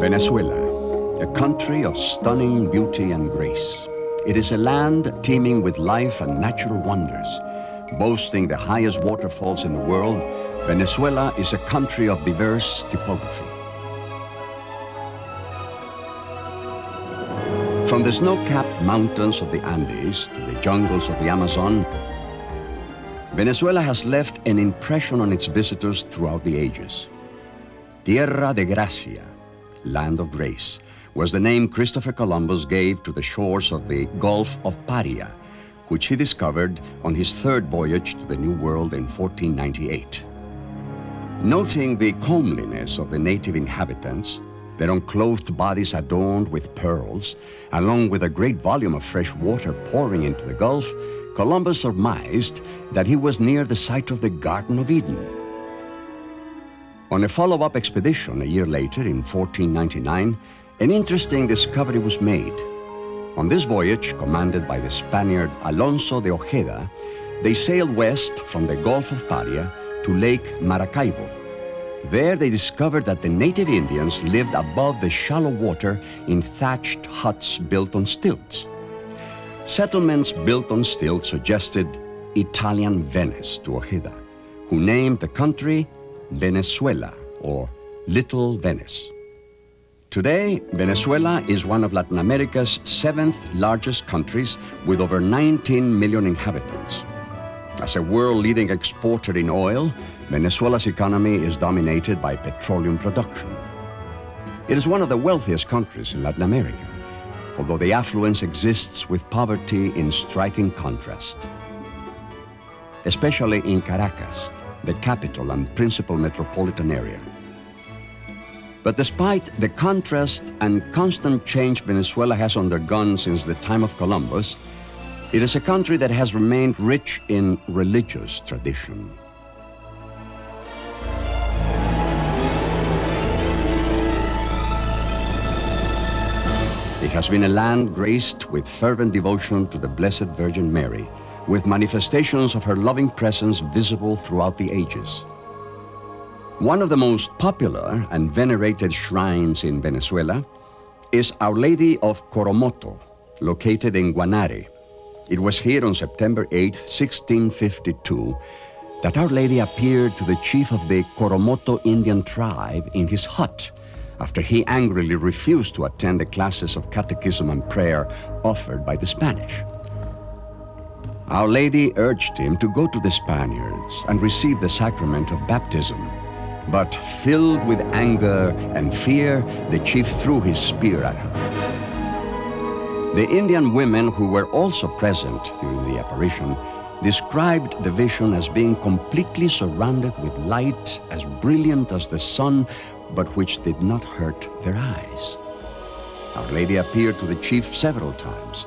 Venezuela, a country of stunning beauty and grace. It is a land teeming with life and natural wonders. Boasting the highest waterfalls in the world, Venezuela is a country of diverse topography. From the snow-capped mountains of the Andes to the jungles of the Amazon, Venezuela has left an impression on its visitors throughout the ages. Tierra de Gracia, land of grace, was the name Christopher Columbus gave to the shores of the Gulf of Paria, which he discovered on his third voyage to the New World in 1498. Noting the comeliness of the native inhabitants, their unclothed bodies adorned with pearls, along with a great volume of fresh water pouring into the Gulf, Columbus surmised that he was near the site of the Garden of Eden. On a follow-up expedition a year later, in 1499, an interesting discovery was made. On this voyage, commanded by the Spaniard Alonso de Ojeda, they sailed west from the Gulf of Paria to Lake Maracaibo. There they discovered that the native Indians lived above the shallow water in thatched huts built on stilts. Settlements built on stilts suggested Italian Venice to Ojeda, who named the country Venezuela, or Little Venice. Today, Venezuela is one of Latin America's 7th largest countries with over 19 million inhabitants. As a world-leading exporter in oil, Venezuela's economy is dominated by petroleum production. It is one of the wealthiest countries in Latin America, although the affluence exists with poverty in striking contrast. Especially in Caracas, the capital and principal metropolitan area. But despite the contrast and constant change Venezuela has undergone since the time of Columbus, it is a country that has remained rich in religious tradition. It has been a land graced with fervent devotion to the Blessed Virgin Mary, with manifestations of her loving presence visible throughout the ages. One of the most popular and venerated shrines in Venezuela is Our Lady of Coromoto, located in Guanare. It was here on September 8, 1652, that Our Lady appeared to the chief of the Coromoto Indian tribe in his hut, after he angrily refused to attend the classes of catechism and prayer offered by the Spanish. Our Lady urged him to go to the Spaniards and receive the sacrament of baptism. But filled with anger and fear, the chief threw his spear at her. The Indian women who were also present during the apparition described the vision as being completely surrounded with light as brilliant as the sun, but which did not hurt their eyes. Our Lady appeared to the chief several times,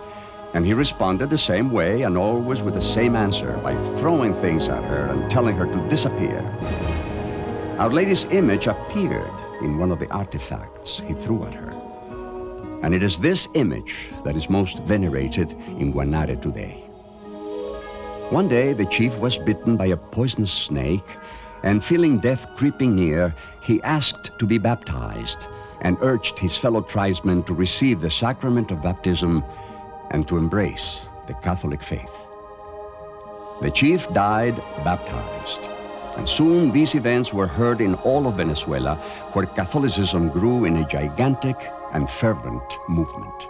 and he responded the same way and always with the same answer, by throwing things at her and telling her to disappear. Our Lady's image appeared in one of the artifacts he threw at her. And it is this image that is most venerated in Guanare today. One day, the chief was bitten by a poisonous snake, and feeling death creeping near, he asked to be baptized and urged his fellow tribesmen to receive the sacrament of baptism and to embrace the Catholic faith. The chief died baptized, and soon these events were heard in all of Venezuela, where Catholicism grew in a gigantic and fervent movement.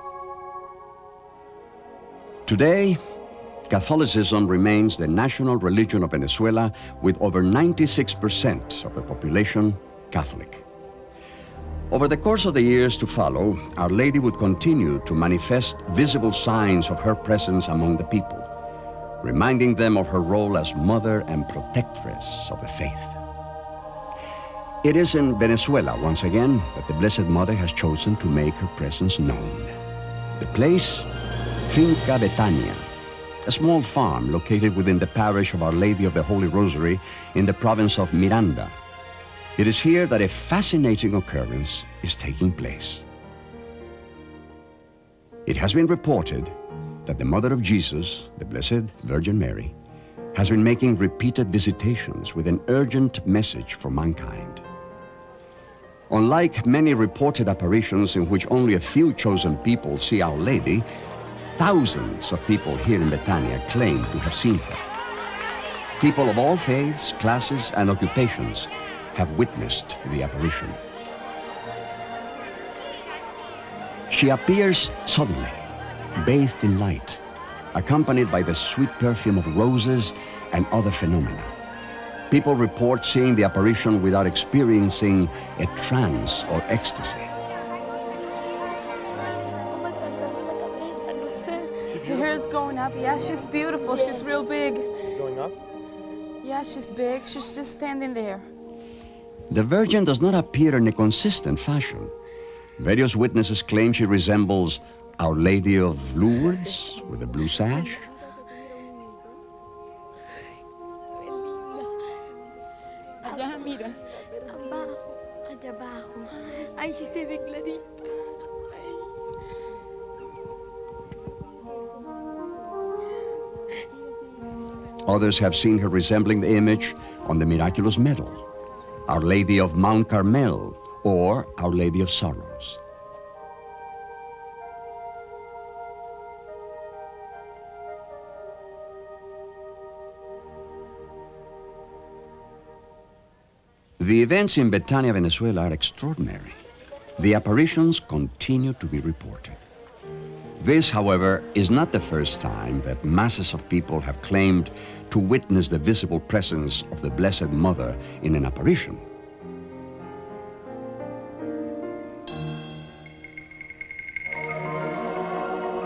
Today, Catholicism remains the national religion of Venezuela, with over 96% of the population Catholic. Over the course of the years to follow, Our Lady would continue to manifest visible signs of her presence among the people, reminding them of her role as mother and protectress of the faith. It is in Venezuela, once again, that the Blessed Mother has chosen to make her presence known. The place, Finca Betania, a small farm located within the parish of Our Lady of the Holy Rosary in the province of Miranda. It is here that a fascinating occurrence is taking place. It has been reported that the Mother of Jesus, the Blessed Virgin Mary, has been making repeated visitations with an urgent message for mankind. Unlike many reported apparitions in which only a few chosen people see Our Lady, thousands of people here in Betania claim to have seen her. People of all faiths, classes, and occupations have witnessed the apparition. She appears suddenly, bathed in light, accompanied by the sweet perfume of roses and other phenomena. People report seeing the apparition without experiencing a trance or ecstasy. Her hair is going up. Yeah, she's beautiful. She's real big. Going up? Yeah, she's big. She's just standing there. The Virgin does not appear in a consistent fashion. Various witnesses claim she resembles Our Lady of Lourdes with a blue sash, Allá, mira. Abajo, allá abajo. Ay, se ve clarito. Others have seen her resembling the image on the miraculous medal, Our Lady of Mount Carmel or Our Lady of Sorrows. The events in Betania, Venezuela are extraordinary. The apparitions continue to be reported. This, however, is not the first time that masses of people have claimed to witness the visible presence of the Blessed Mother in an apparition.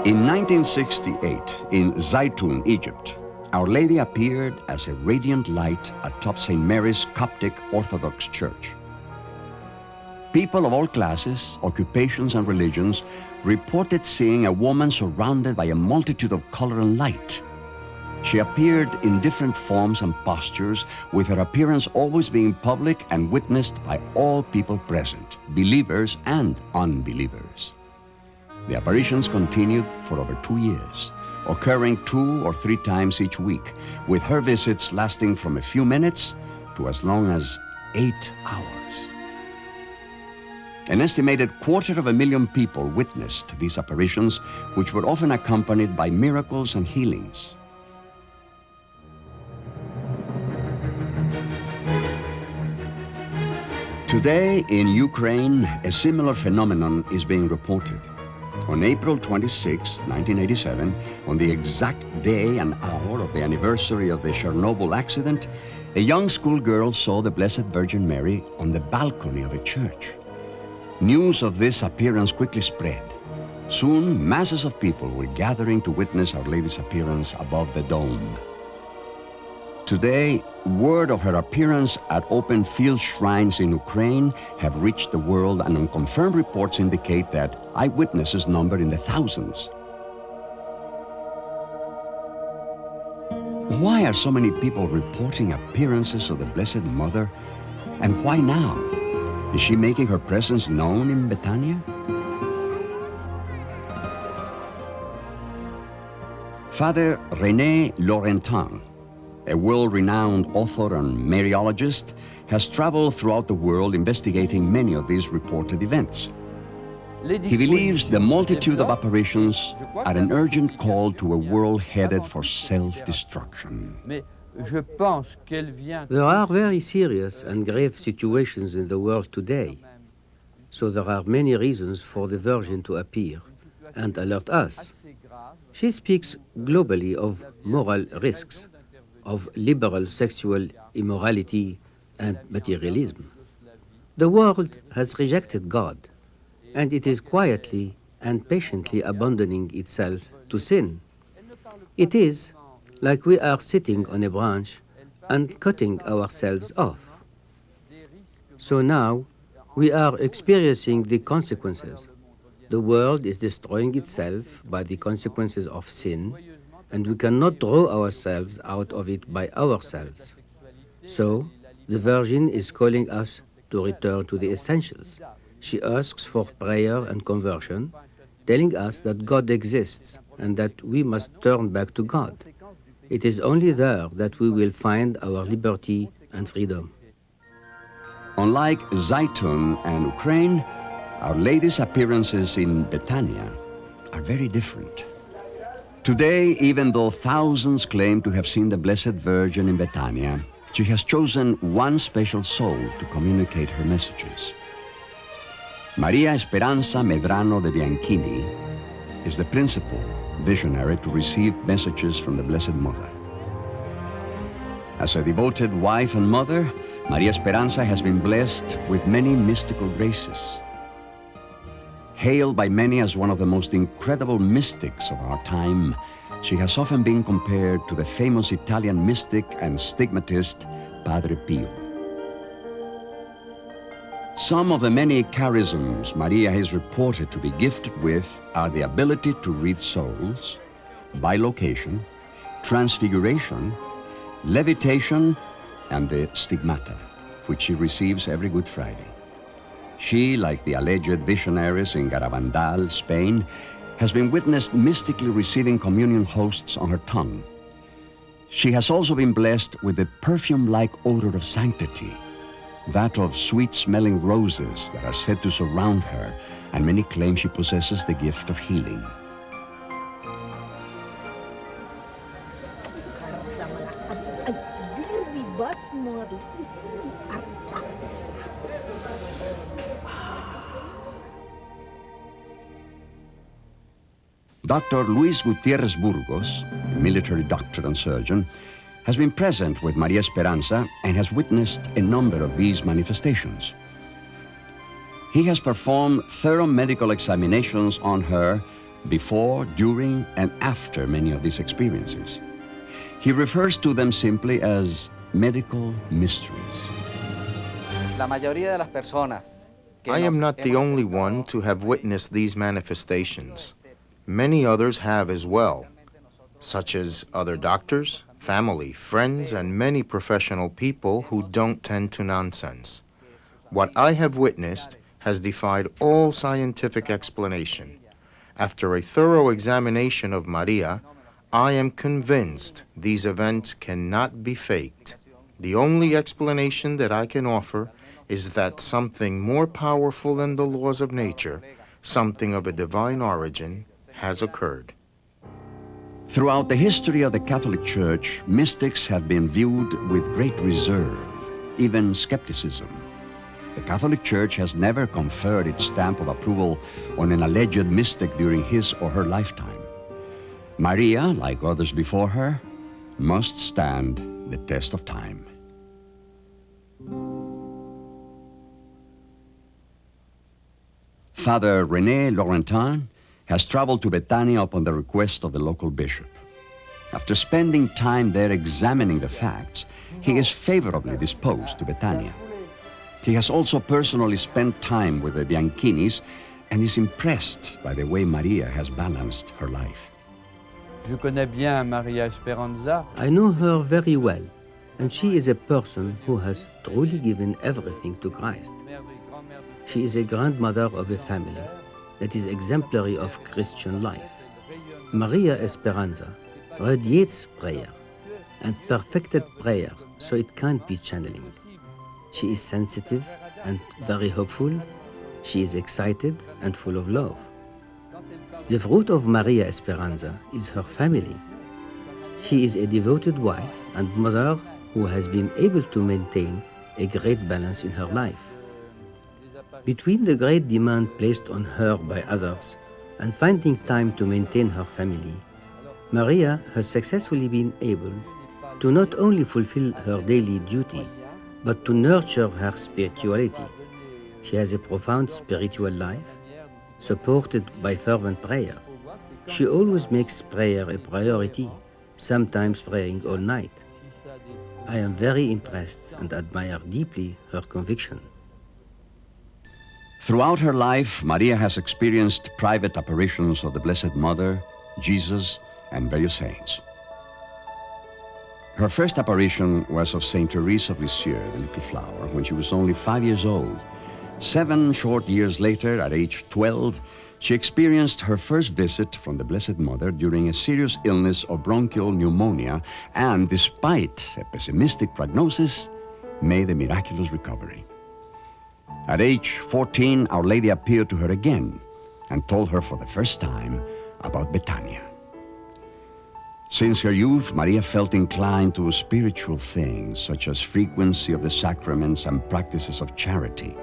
In 1968, in Zaytun, Egypt, Our Lady appeared as a radiant light atop St. Mary's Coptic Orthodox Church. People of all classes, occupations, and religions reported seeing a woman surrounded by a multitude of color and light. She appeared in different forms and postures, with her appearance always being public and witnessed by all people present, believers and unbelievers. The apparitions continued for over 2 years, occurring 2 or 3 times each week, with her visits lasting from a few minutes to as long as 8 hours. An estimated 250,000 people witnessed these apparitions, which were often accompanied by miracles and healings. Today in Ukraine, a similar phenomenon is being reported. On April 26, 1987, on the exact day and hour of the anniversary of the Chernobyl accident, a young schoolgirl saw the Blessed Virgin Mary on the balcony of a church. News of this appearance quickly spread. Soon, masses of people were gathering to witness Our Lady's appearance above the dome. Today, word of her appearance at open field shrines in Ukraine have reached the world, and unconfirmed reports indicate that eyewitnesses number in the thousands. Why are so many people reporting appearances of the Blessed Mother? And why now? Is she making her presence known in Betania? Father René Laurentin, a world-renowned author and Mariologist, has traveled throughout the world investigating many of these reported events. He believes the multitude of apparitions are an urgent call to a world headed for self-destruction. There are very serious and grave situations in the world today, so there are many reasons for the Virgin to appear and alert us. She speaks globally of moral risks, of liberal sexual immorality and materialism. The world has rejected God, and it is quietly and patiently abandoning itself to sin. It is like we are sitting on a branch and cutting ourselves off. So now we are experiencing the consequences. The world is destroying itself by the consequences of sin, and we cannot draw ourselves out of it by ourselves. So the Virgin is calling us to return to the essentials. She asks for prayer and conversion, telling us that God exists and that we must turn back to God. It is only there that we will find our liberty and freedom. Unlike Zaitun and Ukraine, Our Lady's appearances in Betania are very different. Today, even though thousands claim to have seen the Blessed Virgin in Betania, she has chosen one special soul to communicate her messages. Maria Esperanza Medrano de Bianchini is the principal visionary to receive messages from the Blessed Mother. As a devoted wife and mother, Maria Esperanza has been blessed with many mystical graces. Hailed by many as one of the most incredible mystics of our time, she has often been compared to the famous Italian mystic and stigmatist Padre Pio. Some of the many charisms Maria is reported to be gifted with are the ability to read souls, bilocation, transfiguration, levitation, and the stigmata, which she receives every Good Friday. She, like the alleged visionaries in Garabandal, Spain, has been witnessed mystically receiving communion hosts on her tongue. She has also been blessed with the perfume-like odor of sanctity, that of sweet-smelling roses that are said to surround her, and many claim she possesses the gift of healing. Dr. Luis Gutierrez Burgos, a military doctor and surgeon, has been present with Maria Esperanza and has witnessed a number of these manifestations. He has performed thorough medical examinations on her before, during, and after many of these experiences. He refers to them simply as medical mysteries. I am not the only one to have witnessed these manifestations. Many others have as well, such as other doctors, family, friends, and many professional people who don't tend to nonsense. What I have witnessed has defied all scientific explanation. After a thorough examination of Maria, I am convinced these events cannot be faked. The only explanation that I can offer is that something more powerful than the laws of nature, something of a divine origin, has occurred. Throughout the history of the Catholic Church, mystics have been viewed with great reserve, even skepticism. The Catholic Church has never conferred its stamp of approval on an alleged mystic during his or her lifetime. Maria, like others before her, must stand the test of time. Father René Laurentin has traveled to Betania upon the request of the local bishop. After spending time there examining the facts, he is favorably disposed to Betania. He has also personally spent time with the Bianchinis and is impressed by the way Maria has balanced her life. I know her very well, and she is a person who has truly given everything to Christ. She is a grandmother of a family that is exemplary of Christian life. Maria Esperanza radiates prayer and perfected prayer so it can't be channeling. She is sensitive and very hopeful. She is excited and full of love. The fruit of Maria Esperanza is her family. She is a devoted wife and mother who has been able to maintain a great balance in her life. Between the great demand placed on her by others and finding time to maintain her family, Maria has successfully been able to not only fulfill her daily duty, but to nurture her spirituality. She has a profound spiritual life, supported by fervent prayer. She always makes prayer a priority, sometimes praying all night. I am very impressed and admire deeply her conviction. Throughout her life, Maria has experienced private apparitions of the Blessed Mother, Jesus, and various saints. Her first apparition was of Saint Therese of Lisieux, the Little Flower, when she was only 5 years old. 7 short years later, at age 12, she experienced her first visit from the Blessed Mother during a serious illness of bronchial pneumonia and, despite a pessimistic prognosis, made a miraculous recovery. At age 14, Our Lady appeared to her again and told her for the first time about Betania. Since her youth, Maria felt inclined to spiritual things, such as frequency of the sacraments and practices of charity.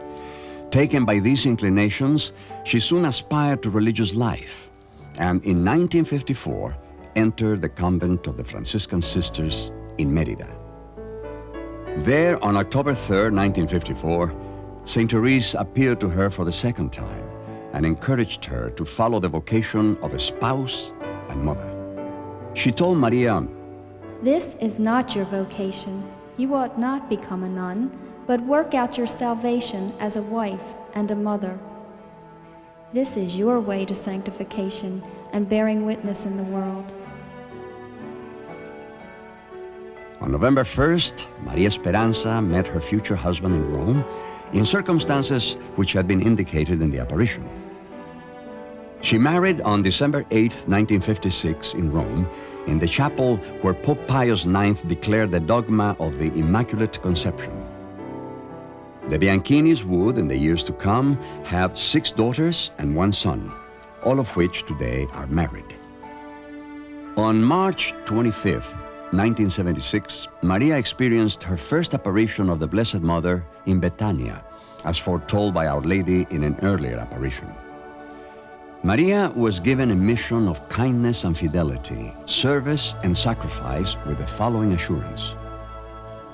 Taken by these inclinations, she soon aspired to religious life, and in 1954 entered the convent of the Franciscan Sisters in Mérida. There, on October 3rd, 1954, St. Therese appeared to her for the second time and encouraged her to follow the vocation of a spouse and mother. She told Maria, "This is not your vocation. You ought not become a nun, but work out your salvation as a wife and a mother. This is your way to sanctification and bearing witness in the world." On November 1st, Maria Esperanza met her future husband in Rome in circumstances which had been indicated in the apparition. She married on December 8, 1956 in Rome, in the chapel where Pope Pius IX declared the dogma of the Immaculate Conception. The Bianchinis would, in the years to come, have 6 daughters and 1 son, all of which today are married. On March 25, 1976, Maria experienced her first apparition of the Blessed Mother in Betania, as foretold by Our Lady in an earlier apparition. Maria was given a mission of kindness and fidelity, service and sacrifice with the following assurance.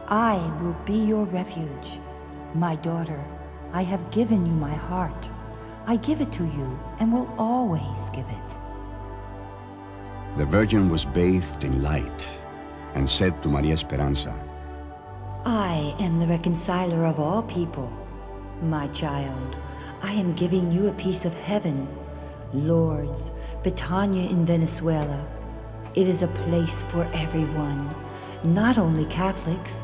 I will be your refuge. My daughter, I have given you my heart. I give it to you and will always give it. The Virgin was bathed in light and said to Maria Esperanza, I am the reconciler of all people. My child, I am giving you a piece of heaven. Lourdes, Betania in Venezuela. It is a place for everyone, not only Catholics.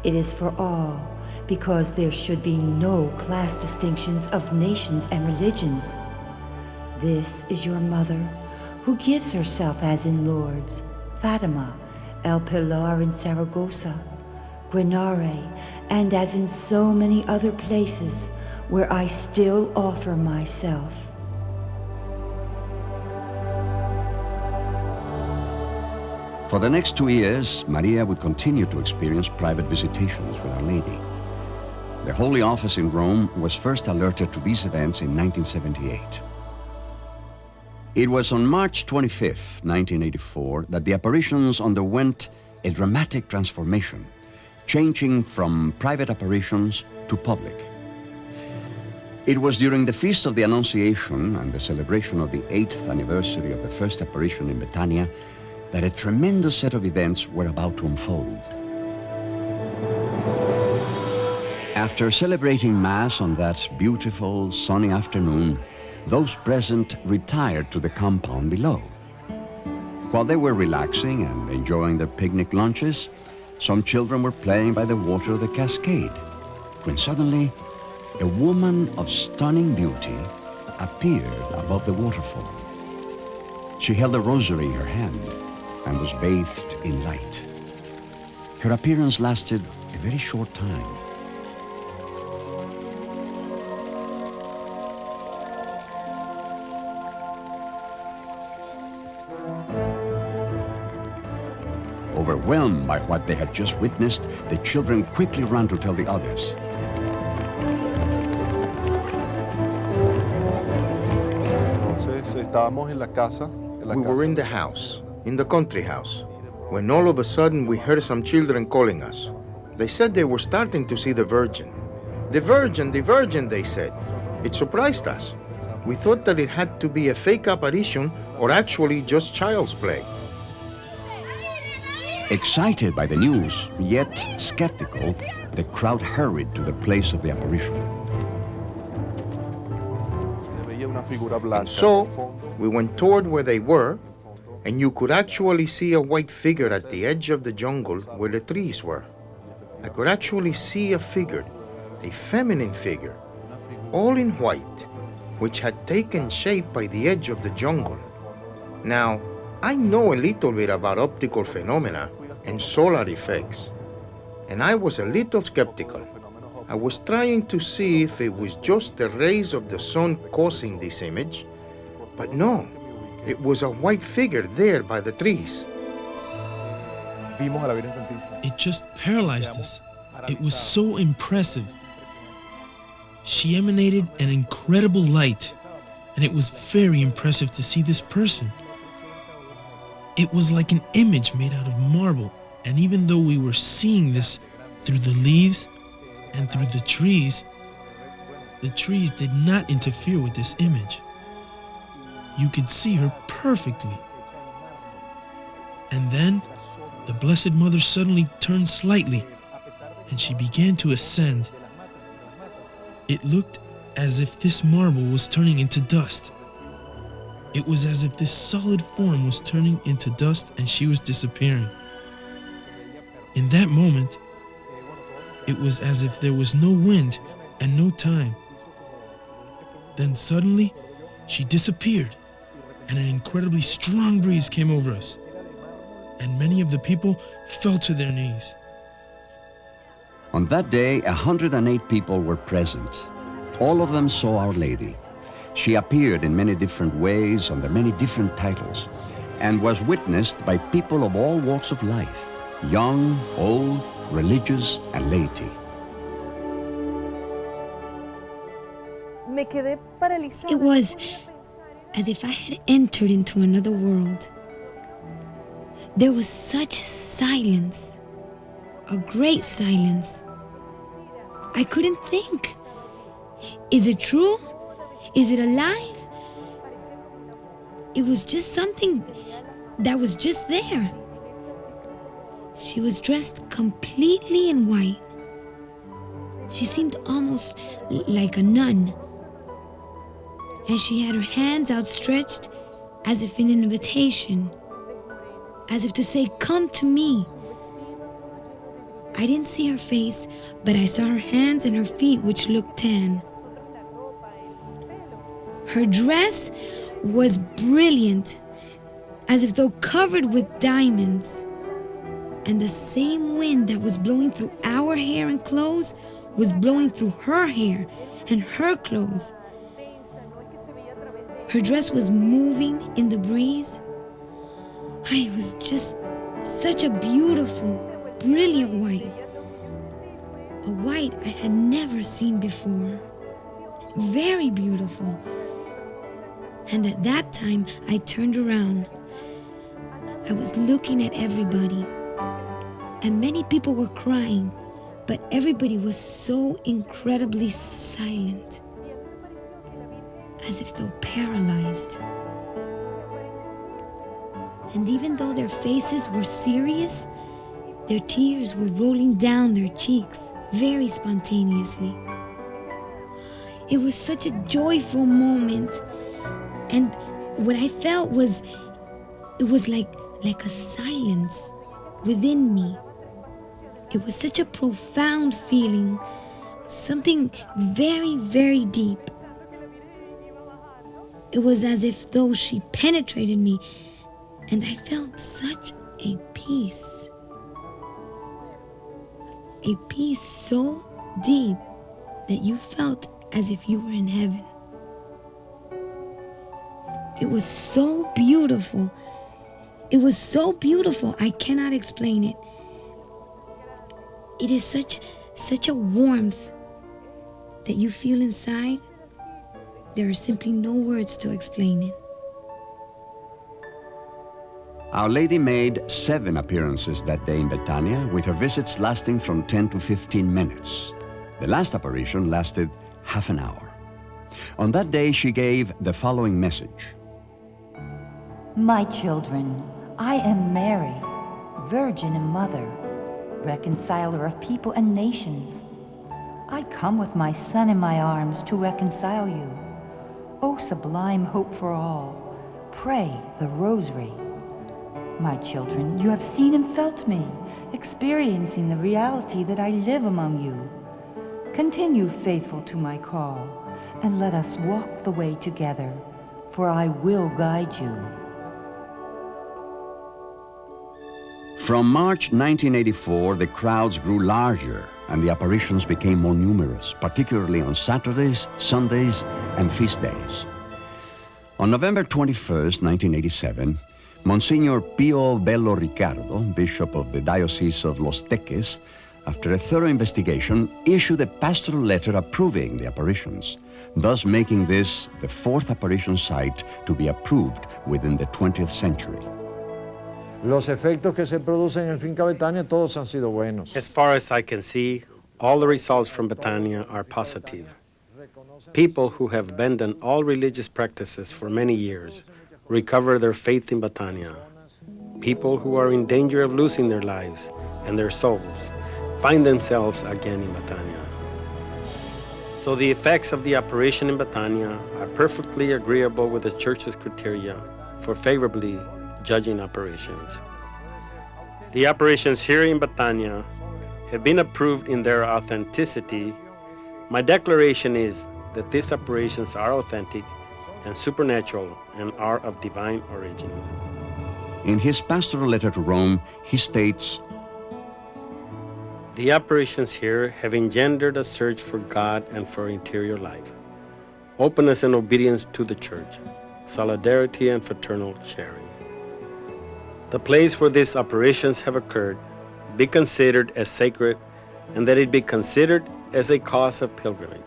It is for all, because there should be no class distinctions of nations and religions. This is your mother, who gives herself as in Lourdes, Fatima, El Pilar in Saragossa, Grenare, and as in so many other places where I still offer myself. For the next 2 years, Maria would continue to experience private visitations with Our Lady. The Holy Office in Rome was first alerted to these events in 1978. It was on March 25, 1984, that the apparitions underwent a dramatic transformation, changing from private apparitions to public. It was during the Feast of the Annunciation and the celebration of the 8th anniversary of the first apparition in Betania that a tremendous set of events were about to unfold. After celebrating Mass on that beautiful, sunny afternoon, those present retired to the compound below. While they were relaxing and enjoying their picnic lunches, some children were playing by the water of the cascade, when suddenly a woman of stunning beauty appeared above the waterfall. She held a rosary in her hand and was bathed in light. Her appearance lasted a very short time. Overwhelmed by what they had just witnessed, the children quickly ran to tell the others. We were in the house, in the country house, when all of a sudden we heard some children calling us. They said they were starting to see the Virgin. The Virgin, they said. It surprised us. We thought that it had to be a fake apparition or actually just child's play. Excited by the news, yet skeptical, the crowd hurried to the place of the apparition. And so, we went toward where they were, and you could actually see a white figure at the edge of the jungle where the trees were. I could actually see a figure, a feminine figure, all in white, which had taken shape by the edge of the jungle. Now, I know a little bit about optical phenomena and solar effects, and I was a little skeptical. I was trying to see if it was just the rays of the sun causing this image, but no, it was a white figure there by the trees. It just paralyzed us. It was so impressive. She emanated an incredible light, and it was very impressive to see this person. It was like an image made out of marble, and even though we were seeing this through the leaves and through the trees did not interfere with this image. You could see her perfectly. And then, the Blessed Mother suddenly turned slightly, and she began to ascend. It looked as if this marble was turning into dust. It was as if this solid form was turning into dust and she was disappearing. In that moment, it was as if there was no wind and no time. Then suddenly, she disappeared, and an incredibly strong breeze came over us, and many of the people fell to their knees. On that day, 108 people were present. All of them saw Our Lady. She appeared in many different ways under many different titles, and was witnessed by people of all walks of life, young, old, religious, and laity. It was as if I had entered into another world. There was such silence, a great silence. I couldn't think. Is it true? Is it alive? It was just something that was just there. She was dressed completely in white. She seemed almost like a nun. And she had her hands outstretched as if in an invitation, as if to say, "Come to me." I didn't see her face, but I saw her hands and her feet, which looked tan. Her dress was brilliant, as if though covered with diamonds. And the same wind that was blowing through our hair and clothes was blowing through her hair and her clothes. Her dress was moving in the breeze. It was just such a beautiful, brilliant white. A white I had never seen before. Very beautiful. And at that time, I turned around. I was looking at everybody. And many people were crying, but everybody was so incredibly silent, as if though paralyzed. And even though their faces were serious, their tears were rolling down their cheeks very spontaneously. It was such a joyful moment, and what I felt was, it was like a silence within me. It was such a profound feeling, something very, very deep. It was as if though she penetrated me, and I felt such a peace. A peace so deep that you felt as if you were in heaven. It was so beautiful. It was so beautiful, I cannot explain it. It is such a warmth that you feel inside. There are simply no words to explain it. Our Lady made 7 appearances that day in Betania, with her visits lasting from 10 to 15 minutes. The last apparition lasted half an hour. On that day, she gave the following message. My children, I am Mary, Virgin and Mother, reconciler of people and nations. I come with my Son in my arms to reconcile you. O sublime hope for all, pray the rosary. My children, you have seen and felt me, experiencing the reality that I live among you. Continue faithful to my call, and let us walk the way together, for I will guide you. From March 1984, the crowds grew larger and the apparitions became more numerous, particularly on Saturdays, Sundays, and feast days. On November 21st, 1987, Monsignor Pio Bello Ricardo, Bishop of the Diocese of Los Teques, after a thorough investigation, issued a pastoral letter approving the apparitions, thus making this the fourth apparition site to be approved within the 20th century. Los efectos que se producen en Finca Betania todos han sido buenos. As far as I can see, all the results from Betania are positive. People who have abandoned all religious practices for many years recover their faith in Betania. People who are in danger of losing their lives and their souls find themselves again in Betania. So the effects of the apparition in Betania are perfectly agreeable with the Church's criteria for favorably judging apparitions. The apparitions here in Betania have been approved in their authenticity. My declaration is that these apparitions are authentic and supernatural and are of divine origin. In his pastoral letter to Rome, he states, "The apparitions here have engendered a search for God and for interior life, openness and obedience to the Church, solidarity and fraternal sharing. The place where these apparitions have occurred be considered as sacred, and that it be considered as a cause of pilgrimage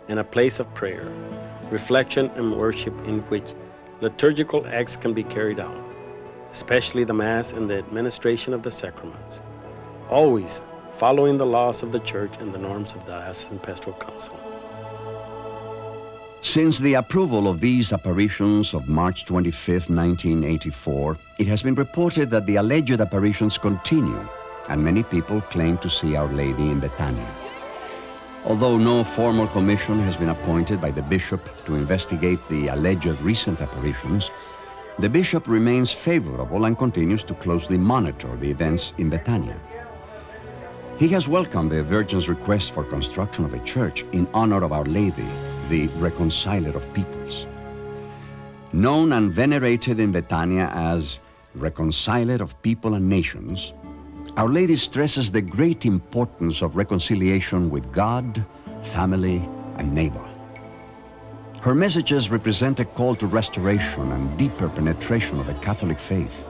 and a place of prayer, reflection and worship in which liturgical acts can be carried out, especially the Mass and the administration of the sacraments, always following the laws of the Church and the norms of the Diocesan Pastoral Council." Since the approval of these apparitions of March 25, 1984, it has been reported that the alleged apparitions continue, and many people claim to see Our Lady in Betania. Although no formal commission has been appointed by the bishop to investigate the alleged recent apparitions, the bishop remains favorable and continues to closely monitor the events in Betania. He has welcomed the Virgin's request for construction of a church in honor of Our Lady, the reconciler of peoples. Known and venerated in Betania as reconciler of people and nations, Our Lady stresses the great importance of reconciliation with God, family, and neighbor. Her messages represent a call to restoration and deeper penetration of the Catholic faith,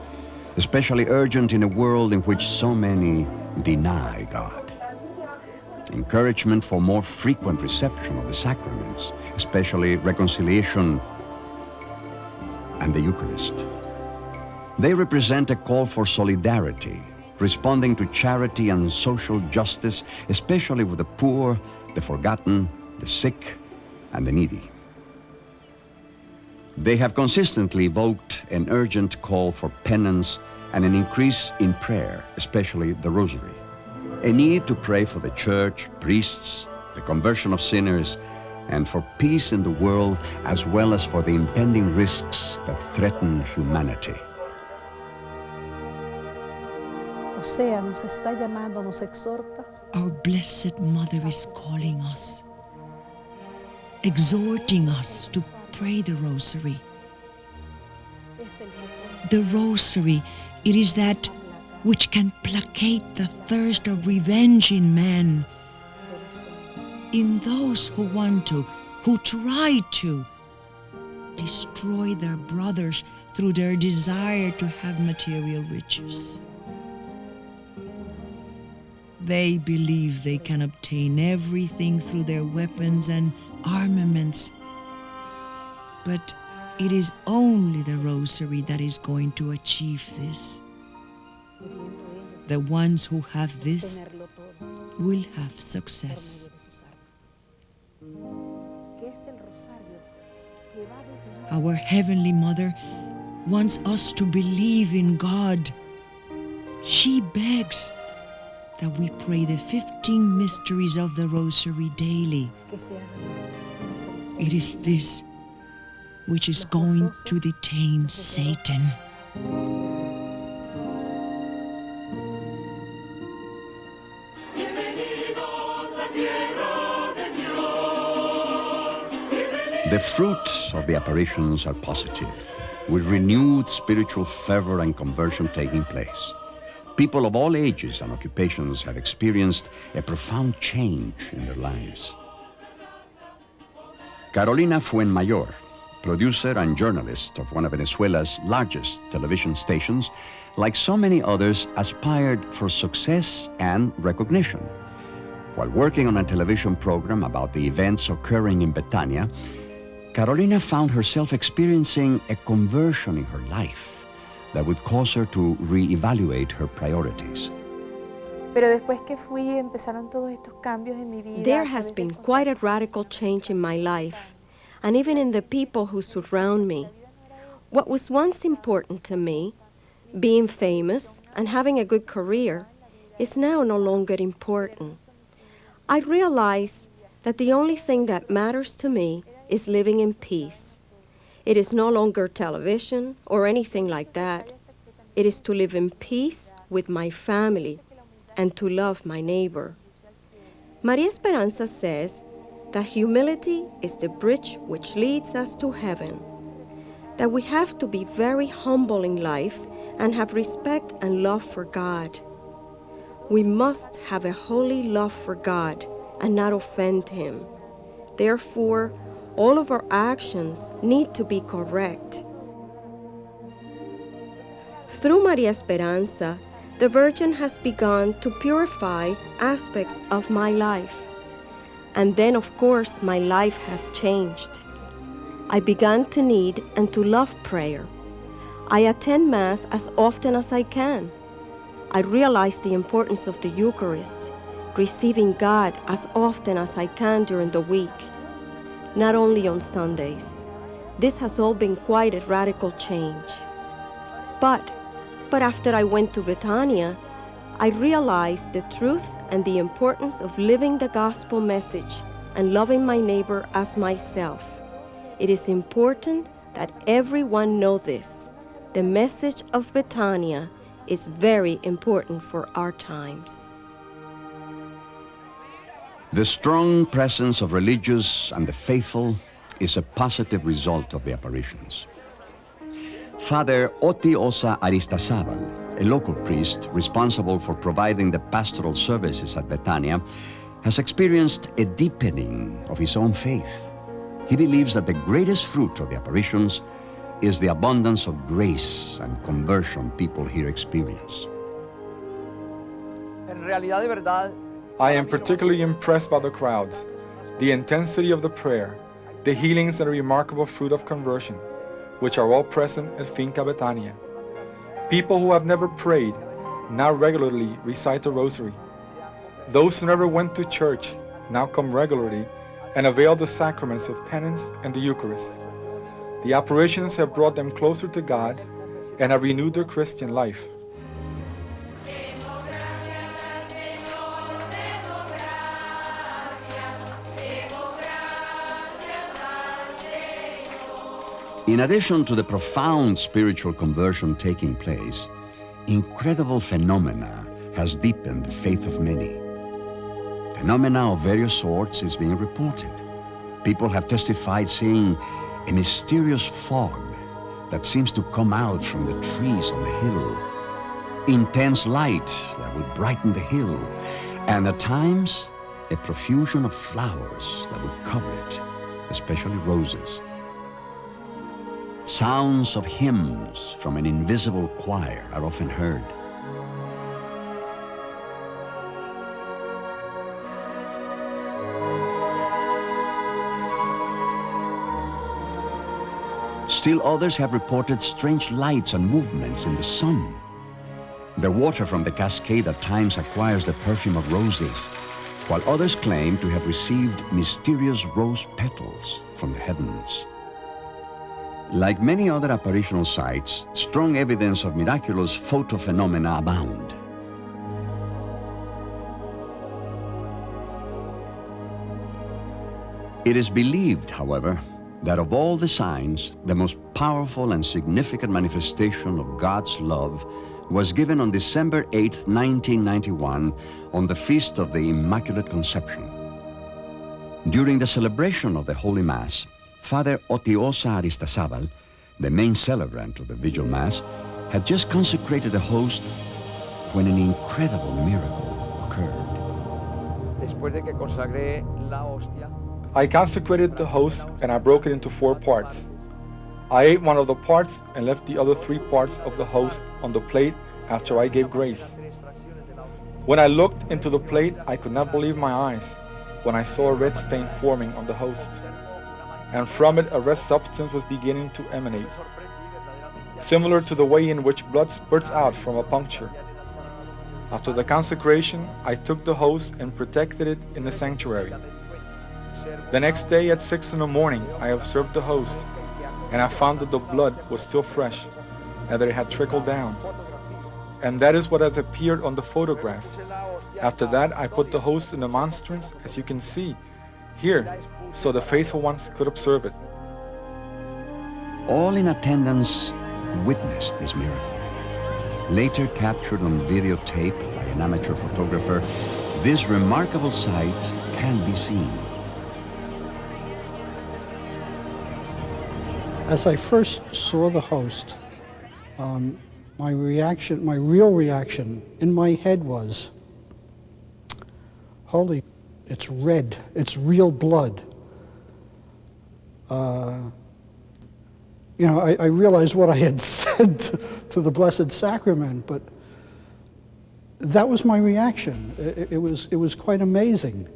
especially urgent in a world in which so many deny God. Encouragement for more frequent reception of the sacraments, especially reconciliation and the Eucharist. They represent a call for solidarity, responding to charity and social justice, especially with the poor, the forgotten, the sick, and the needy. They have consistently evoked an urgent call for penance and an increase in prayer, especially the Rosary. A need to pray for the Church, priests, the conversion of sinners, and for peace in the world, as well as for the impending risks that threaten humanity. Our Blessed Mother is calling us, exhorting us to pray the Rosary. The Rosary, it is that which can placate the thirst of revenge in men, in those who want to, who try to destroy their brothers through their desire to have material riches. They believe they can obtain everything through their weapons and armaments, but it is only the Rosary that is going to achieve this. The ones who have this will have success. Our Heavenly Mother wants us to believe in God. She begs that we pray the 15 mysteries of the Rosary daily. It is this which is going to detain Satan. The fruits of the apparitions are positive, with renewed spiritual fervor and conversion taking place. People of all ages and occupations have experienced a profound change in their lives. Carolina Fuenmayor, producer and journalist of one of Venezuela's largest television stations, like so many others, aspired for success and recognition. While working on a television program about the events occurring in Betania, Carolina found herself experiencing a conversion in her life that would cause her to reevaluate her priorities. Pero después que fui, empezaron todos estos cambios en mi vida. There has been quite a radical change in my life, and even in the people who surround me. What was once important to me, being famous and having a good career, is now no longer important. I realize that the only thing that matters to me is living in peace. It is no longer television or anything like that. It is to live in peace with my family and to love my neighbor. Maria Esperanza says that humility is the bridge which leads us to heaven, that we have to be very humble in life and have respect and love for God. We must have a holy love for God and not offend Him. Therefore, all of our actions need to be correct. Through Maria Esperanza, the Virgin has begun to purify aspects of my life. And then, of course, my life has changed. I began to need and to love prayer. I attend Mass as often as I can. I realize the importance of the Eucharist, receiving God as often as I can during the week, not only on Sundays. This has all been quite a radical change. But after I went to Betania, I realized the truth and the importance of living the gospel message and loving my neighbor as myself. It is important that everyone know this. The message of Betania is very important for our times. The strong presence of religious and the faithful is a positive result of the apparitions. Father Oti Osa Aristazabal, a local priest responsible for providing the pastoral services at Betania, has experienced a deepening of his own faith. He believes that the greatest fruit of the apparitions is the abundance of grace and conversion people here experience. I am particularly impressed by the crowds, the intensity of the prayer, the healings and the remarkable fruit of conversion, which are all present at Finca Betania. People who have never prayed now regularly recite the Rosary. Those who never went to church now come regularly and avail the sacraments of penance and the Eucharist. The apparitions have brought them closer to God and have renewed their Christian life. In addition to the profound spiritual conversion taking place, incredible phenomena has deepened the faith of many. Phenomena of various sorts is being reported. People have testified seeing a mysterious fog that seems to come out from the trees on the hill, intense light that would brighten the hill, and at times a profusion of flowers that would cover it, especially roses. Sounds of hymns from an invisible choir are often heard. Still others have reported strange lights and movements in the sun. The water from the cascade at times acquires the perfume of roses, while others claim to have received mysterious rose petals from the heavens. Like many other apparitional sites, strong evidence of miraculous photophenomena abound. It is believed, however, that of all the signs, the most powerful and significant manifestation of God's love was given on December 8, 1991, on the Feast of the Immaculate Conception. During the celebration of the Holy Mass, Father Otiosa Aristazabal, the main celebrant of the Vigil Mass, had just consecrated the host when an incredible miracle occurred. I consecrated the host and I broke it into 4 parts. I ate one of the parts and left the other 3 parts of the host on the plate after I gave grace. When I looked into the plate, I could not believe my eyes when I saw a red stain forming on the host, and from it a red substance was beginning to emanate, similar to the way in which blood spurts out from a puncture. After the consecration, I took the host and protected it in the sanctuary. The next day at 6 in the morning, I observed the host, and I found that the blood was still fresh and that it had trickled down. And that is what has appeared on the photograph. After that, I put the host in the monstrance, as you can see here, so the faithful ones could observe it. All in attendance witnessed this miracle. Later captured on videotape by an amateur photographer, this remarkable sight can be seen. As I first saw the host, my real reaction in my head was, holy, it's red, it's real blood. I realized what I had said to the Blessed Sacrament, but that was my reaction. It was quite amazing.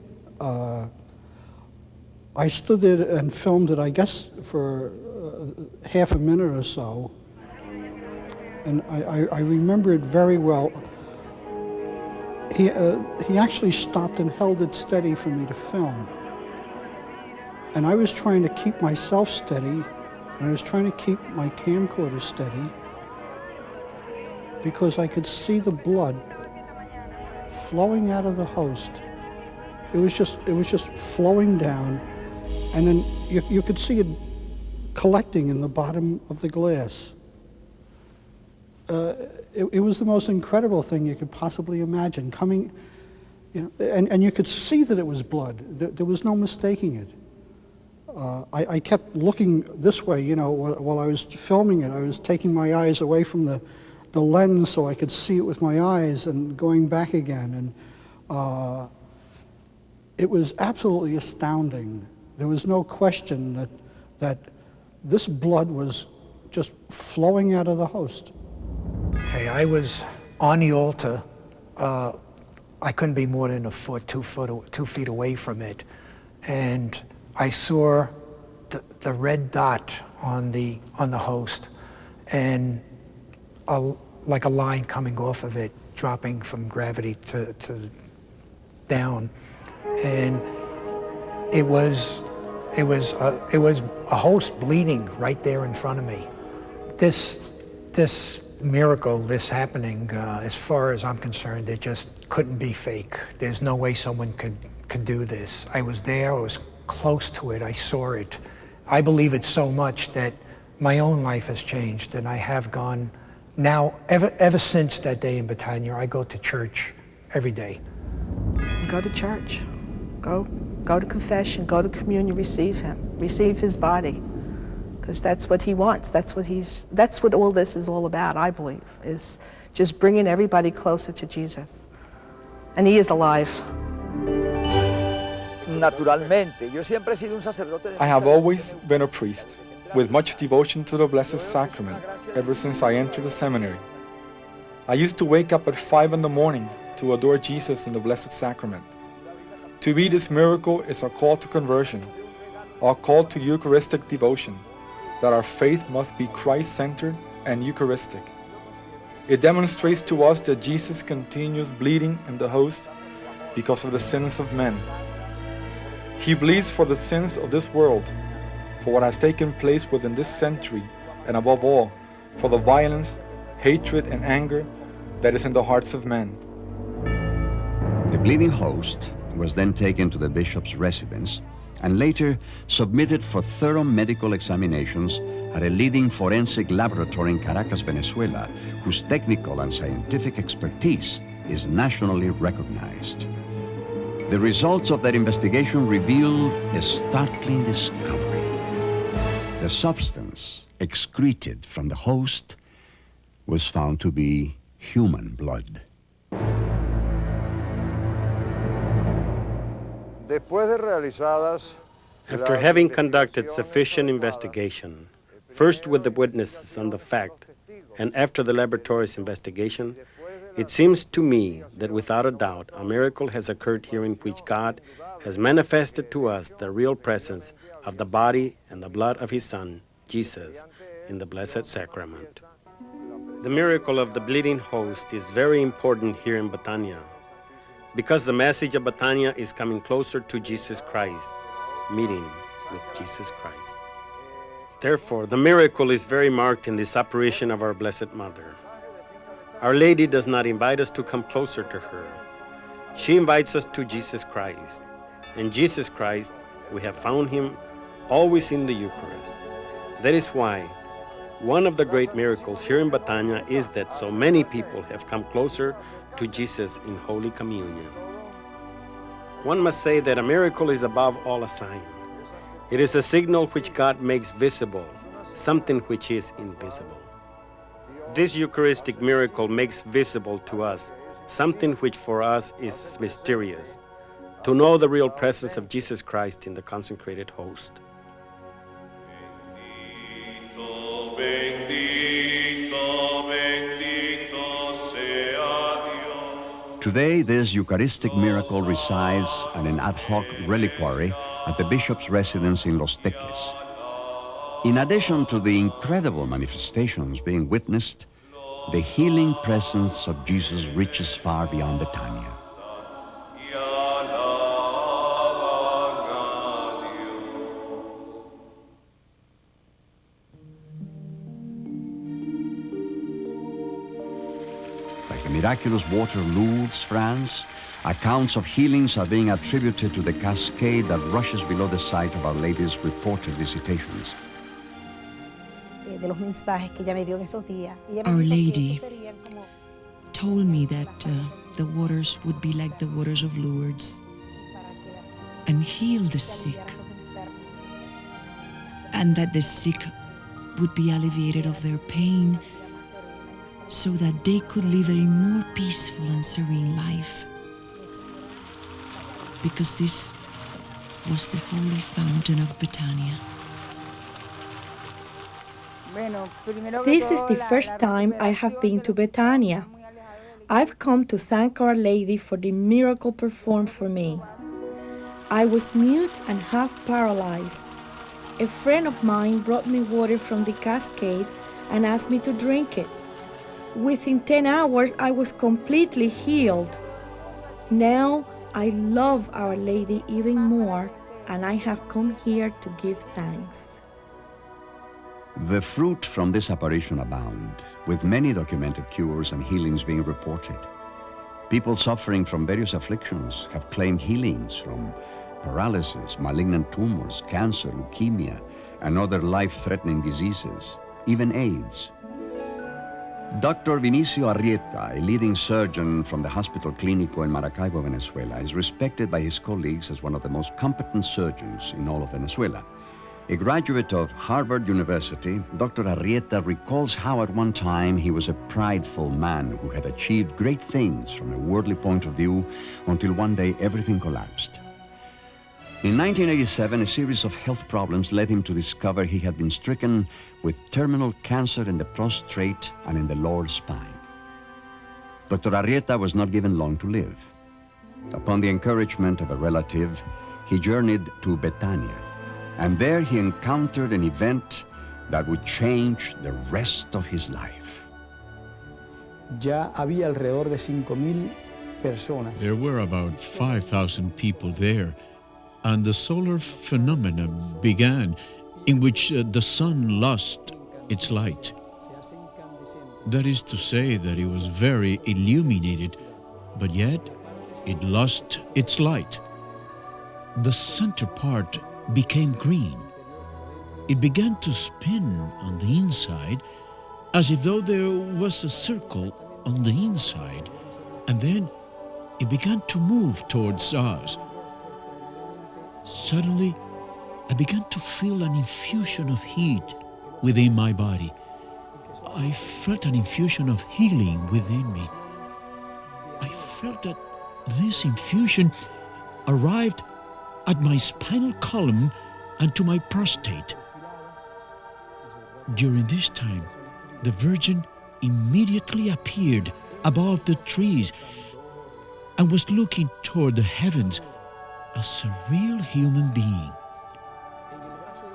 I stood there and filmed it, I guess, for half a minute or so, and I remember it very well. He actually stopped and held it steady for me to film. And I was trying to keep myself steady, and I was trying to keep my camcorder steady, because I could see the blood flowing out of the host. It was just flowing down, and then you could see it collecting in the bottom of the glass. It was the most incredible thing you could possibly imagine, coming, and you could see that it was blood. There was no mistaking it. I kept looking this way, while I was filming it. I was taking my eyes away from the lens so I could see it with my eyes, and going back again. And it was absolutely astounding. There was no question that this blood was just flowing out of the host. Okay, I was on the altar. I couldn't be more than 2 feet away from it, and I saw the red dot on the host, and like a line coming off of it, dropping from gravity to down, and it was a host bleeding right there in front of me. This miracle, this happening, as far as I'm concerned, it just couldn't be fake. There's no way someone could do this. I was there, I was close to it, I saw it. I believe it so much that my own life has changed, and I have gone now, ever since that day in Betania, I go to church every day. Go to church, go to confession, go to communion, receive him, receive his body, because that's what he wants. That's what all this is all about, I believe, is just bringing everybody closer to Jesus. And he is alive. I have always been a priest, with much devotion to the Blessed Sacrament ever since I entered the seminary. I used to wake up at 5 in the morning to adore Jesus in the Blessed Sacrament. To me, this miracle is a call to conversion, a call to Eucharistic devotion, that our faith must be Christ-centered and Eucharistic. It demonstrates to us that Jesus continues bleeding in the host because of the sins of men. He bleeds for the sins of this world, for what has taken place within this century, and above all, for the violence, hatred, and anger that is in the hearts of men. The bleeding host was then taken to the bishop's residence and later submitted for thorough medical examinations at a leading forensic laboratory in Caracas, Venezuela, whose technical and scientific expertise is nationally recognized. The results of that investigation revealed a startling discovery. The substance excreted from the host was found to be human blood. After having conducted sufficient investigation, first with the witnesses on the fact, and after the laboratory's investigation, it seems to me that without a doubt a miracle has occurred here in which God has manifested to us the real presence of the body and the blood of His Son, Jesus, in the Blessed Sacrament. The miracle of the bleeding host is very important here in Betania, because the message of Betania is coming closer to Jesus Christ, meeting with Jesus Christ. Therefore, the miracle is very marked in this apparition of our Blessed Mother. Our Lady does not invite us to come closer to her. She invites us to Jesus Christ. And Jesus Christ, we have found Him always in the Eucharist. That is why one of the great miracles here in Betania is that so many people have come closer to Jesus in Holy Communion. One must say that a miracle is above all a sign. It is a signal which God makes visible, something which is invisible. This Eucharistic miracle makes visible to us something which for us is mysterious, to know the real presence of Jesus Christ in the consecrated host. Today, this Eucharistic miracle resides at an ad hoc reliquary at the bishop's residence in Los Teques. In addition to the incredible manifestations being witnessed, the healing presence of Jesus reaches far beyond Betania. Like the miraculous water of Lourdes, France, accounts of healings are being attributed to the cascade that rushes below the site of Our Lady's reported visitations. Our Lady told me that the waters would be like the waters of Lourdes and heal the sick, and that the sick would be alleviated of their pain so that they could live a more peaceful and serene life, because this was the holy fountain of Betania. This is the first time I have been to Betania. I've come to thank Our Lady for the miracle performed for me. I was mute and half paralyzed. A friend of mine brought me water from the cascade and asked me to drink it. Within 10 hours, I was completely healed. Now, I love Our Lady even more, and I have come here to give thanks. The fruit from this apparition abound, with many documented cures and healings being reported. People suffering from various afflictions have claimed healings from paralysis, malignant tumors, cancer, leukemia, and other life-threatening diseases, even AIDS. Dr. Vinicio Arrieta, a leading surgeon from the Hospital Clínico in Maracaibo, Venezuela, is respected by his colleagues as one of the most competent surgeons in all of Venezuela. A graduate of Harvard University, Dr. Arrieta recalls how at one time he was a prideful man who had achieved great things from a worldly point of view until one day everything collapsed. In 1987, a series of health problems led him to discover he had been stricken with terminal cancer in the prostate and in the lower spine. Dr. Arrieta was not given long to live. Upon the encouragement of a relative, he journeyed to Betania, and there he encountered an event that would change the rest of his life. Ya había alrededor de 5,000 personas. There were about 5,000 people there, and the solar phenomena began in which the sun lost its light. That is to say that it was very illuminated, but yet it lost its light. The center part became green. It began to spin on the inside as if though there was a circle on the inside, and then it began to move towards us. Suddenly, I began to feel an infusion of heat within my body. I felt an infusion of healing within me. I felt that this infusion arrived at my spinal column and to my prostate. During this time, the Virgin immediately appeared above the trees and was looking toward the heavens as a real human being.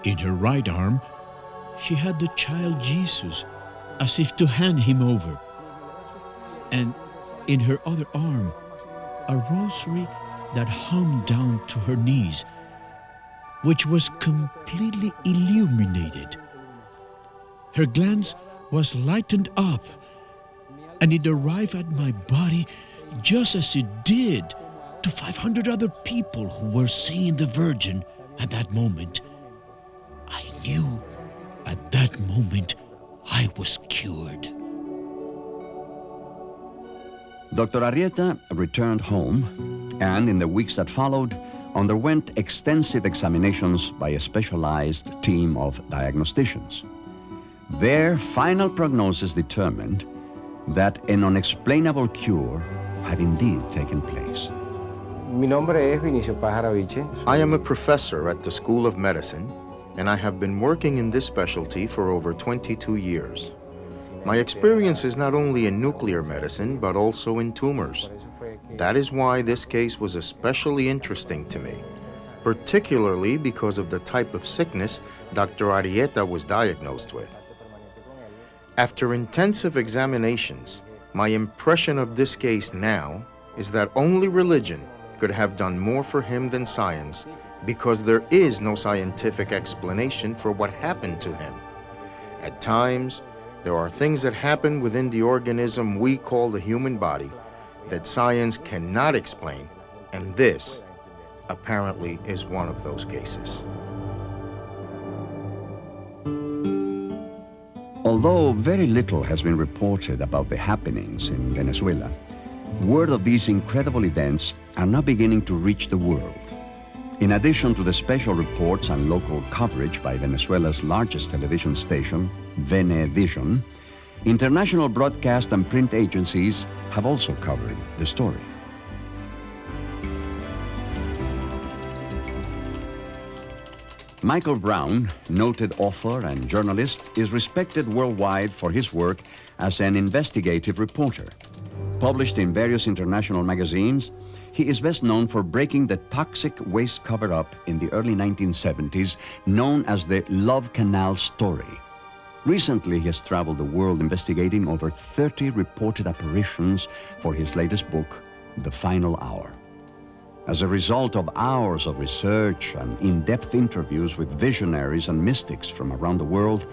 In her right arm, she had the child Jesus, as if to hand him over. And in her other arm, a rosary that hung down to her knees, which was completely illuminated. Her glance was lightened up, and it arrived at my body just as it did to 500 other people who were seeing the Virgin at that moment. I knew at that moment I was cured. Dr. Arrieta returned home and, in the weeks that followed, underwent extensive examinations by a specialized team of diagnosticians. Their final prognosis determined that an unexplainable cure had indeed taken place. I am a professor at the School of Medicine, and I have been working in this specialty for over 22 years. My experience is not only in nuclear medicine, but also in tumors. That is why this case was especially interesting to me, particularly because of the type of sickness Dr. Arrieta was diagnosed with. After intensive examinations, my impression of this case now is that only religion could have done more for him than science, because there is no scientific explanation for what happened to him. At times, there are things that happen within the organism we call the human body that science cannot explain, and this, apparently, is one of those cases. Although very little has been reported about the happenings in Venezuela, word of these incredible events are now beginning to reach the world. In addition to the special reports and local coverage by Venezuela's largest television station, Venevision, international broadcast and print agencies have also covered the story. Michael Brown, noted author and journalist, is respected worldwide for his work as an investigative reporter. Published in various international magazines, he is best known for breaking the toxic waste cover-up in the early 1970s, known as the Love Canal story. Recently, he has traveled the world investigating over 30 reported apparitions for his latest book, The Final Hour. As a result of hours of research and in-depth interviews with visionaries and mystics from around the world,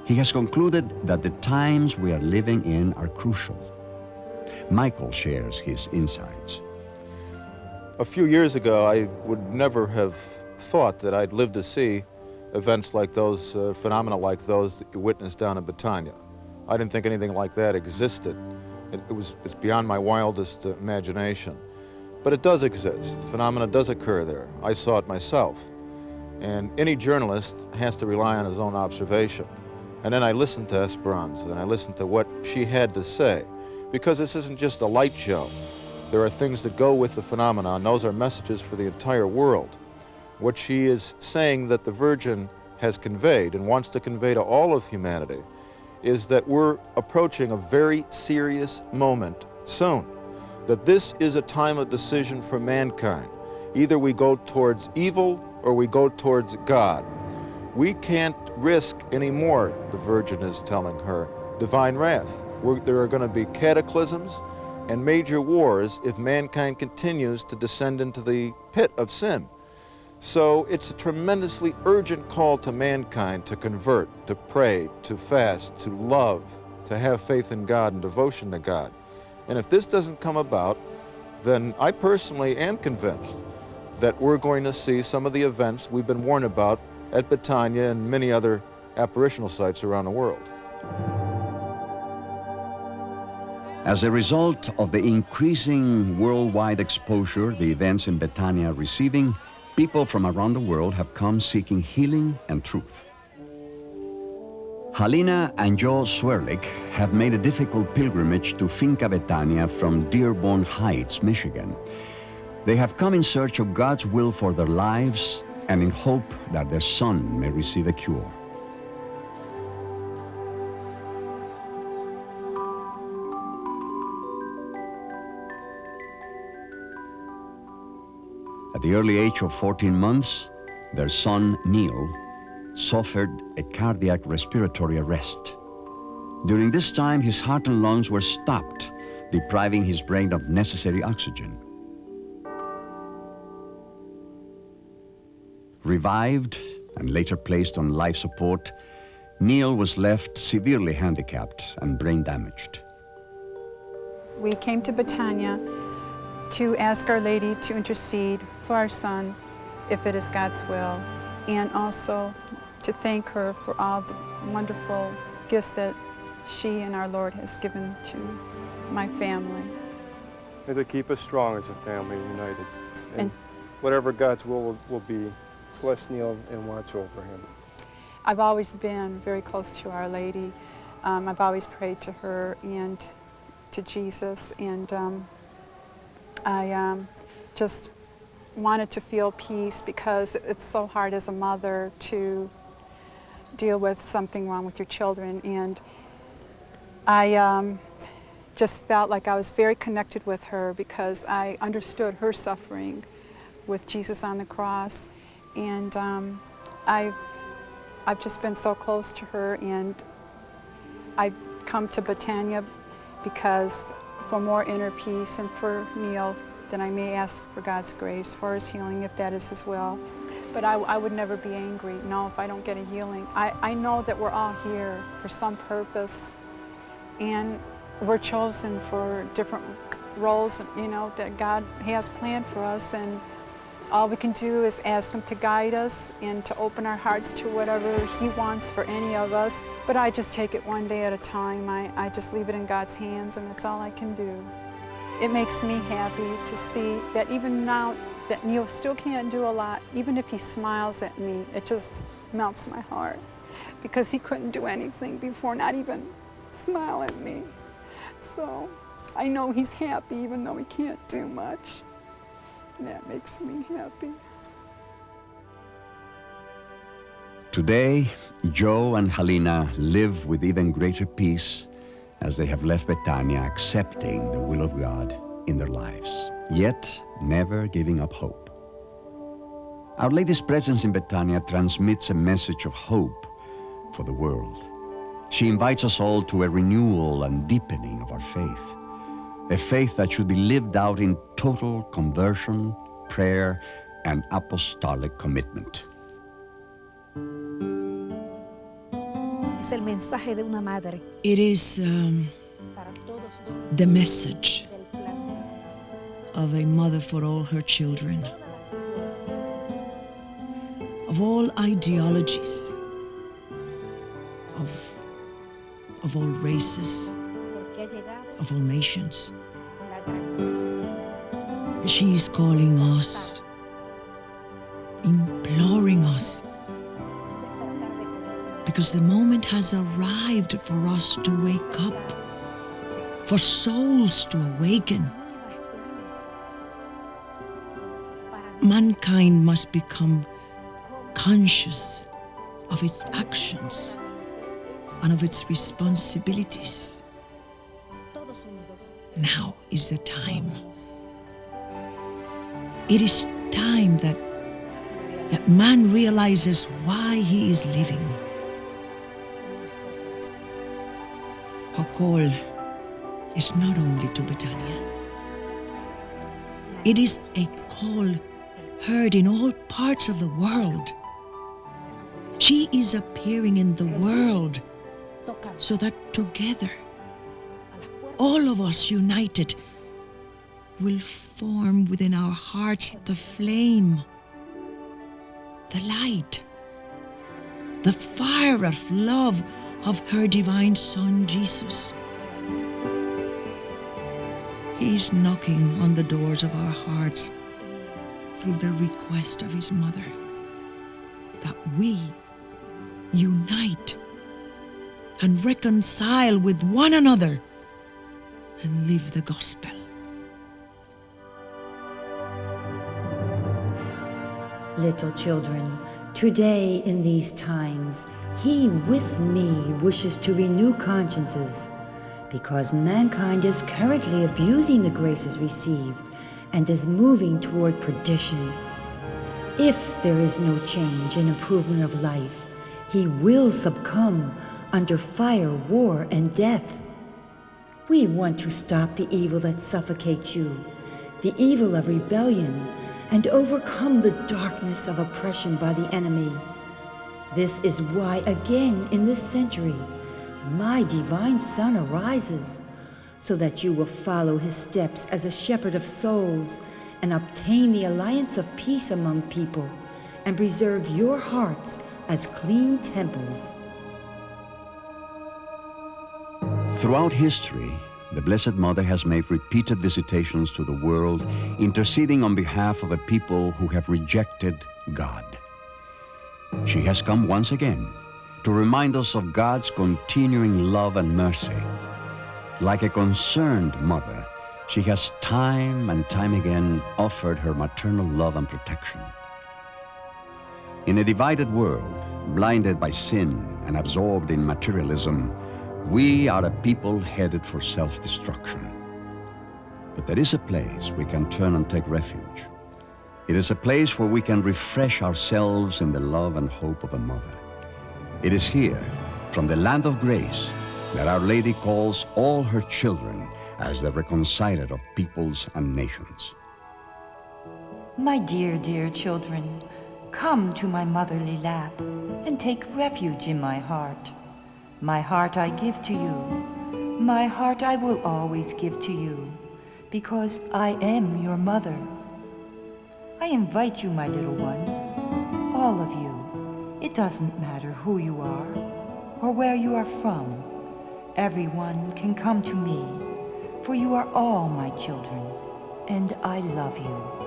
he has concluded that the times we are living in are crucial. Michael shares his insights. A few years ago, I would never have thought that I'd live to see events like those, phenomena like those that you witnessed down in Betania. I didn't think anything like that existed. It's beyond my wildest imagination. But it does exist. The phenomena does occur there. I saw it myself. And any journalist has to rely on his own observation. And then I listened to Esperanza, and I listened to what she had to say. Because this isn't just a light show. There are things that go with the phenomena, and those are messages for the entire world. What she is saying that the Virgin has conveyed and wants to convey to all of humanity is that we're approaching a very serious moment soon. That this is a time of decision for mankind. Either we go towards evil or we go towards God. We can't risk anymore, the Virgin is telling her, divine wrath. There are going to be cataclysms and major wars if mankind continues to descend into the pit of sin. So it's a tremendously urgent call to mankind to convert, to pray, to fast, to love, to have faith in God and devotion to God. And if this doesn't come about, then I personally am convinced that we're going to see some of the events we've been warned about at Betania and many other apparitional sites around the world. As a result of the increasing worldwide exposure the events in Betania are receiving, people from around the world have come seeking healing and truth. Halina and Joe Swerlik have made a difficult pilgrimage to Finca Betania from Dearborn Heights, Michigan. They have come in search of God's will for their lives and in hope that their son may receive a cure. At the early age of 14 months, their son, Neil, suffered a cardiac respiratory arrest. During this time, his heart and lungs were stopped, depriving his brain of necessary oxygen. Revived and later placed on life support, Neil was left severely handicapped and brain damaged. We came to Betania to ask Our Lady to intercede for our son, if it is God's will, and also to thank her for all the wonderful gifts that she and our Lord has given to my family. And to keep us strong as a family, united. And whatever God's will be, bless Neil and watch over him. I've always been very close to Our Lady. I've always prayed to her and to Jesus, and I just wanted to feel peace, because it's so hard as a mother to deal with something wrong with your children. And I just felt like I was very connected with her, because I understood her suffering with Jesus on the cross. And I've just been so close to her, and I've come to Betania because for more inner peace, and for Neil, then I may ask for God's grace for his healing, if that is his will. But I would never be angry, no, if I don't get a healing. I know that we're all here for some purpose, and we're chosen for different roles, you know, that God has planned for us, and all we can do is ask him to guide us and to open our hearts to whatever he wants for any of us. But I just take it one day at a time. I just leave it in God's hands, and that's all I can do. It makes me happy to see that even now that Neil still can't do a lot, even if he smiles at me, it just melts my heart, because he couldn't do anything before, not even smile at me. So I know he's happy even though he can't do much. That makes me happy. Today, Joe and Halina live with even greater peace as they have left Betania, accepting the will of God in their lives, yet never giving up hope. Our Lady's presence in Betania transmits a message of hope for the world. She invites us all to a renewal and deepening of our faith, a faith that should be lived out in total conversion, prayer, and apostolic commitment. It is the message of a mother for all her children, of all ideologies, of all races, of all nations. She is calling us, imploring us, because the moment has arrived for us to wake up, for souls to awaken. Mankind must become conscious of its actions and of its responsibilities. Now is the time. It is time that man realizes why he is living. Her call is not only to Betania. It is a call heard in all parts of the world. She is appearing in the world so that together, all of us united, will form within our hearts the flame, the light, the fire of love of her divine Son, Jesus. He is knocking on the doors of our hearts through the request of his mother, that we unite and reconcile with one another and live the gospel. Little children, today in these times, He with me wishes to renew consciences, because mankind is currently abusing the graces received and is moving toward perdition. If there is no change and improvement of life, He will succumb under fire, war, and death. We want to stop the evil that suffocates you, the evil of rebellion, and overcome the darkness of oppression by the enemy. This is why again in this century, my divine Son arises, so that you will follow His steps as a shepherd of souls and obtain the alliance of peace among people and preserve your hearts as clean temples. Throughout history, the Blessed Mother has made repeated visitations to the world, interceding on behalf of a people who have rejected God. She has come once again to remind us of God's continuing love and mercy. Like a concerned mother, she has time and time again offered her maternal love and protection. In a divided world, blinded by sin and absorbed in materialism, we are a people headed for self-destruction. But there is a place we can turn and take refuge. It is a place where we can refresh ourselves in the love and hope of a mother. It is here, from the land of grace, that Our Lady calls all her children as the reconciler of peoples and nations. My dear, dear children, come to my motherly lap and take refuge in my heart. My heart I give to you. My heart I will always give to you, because I am your mother. I invite you, my little ones, all of you. It doesn't matter who you are or where you are from. Everyone can come to me, for you are all my children, and I love you.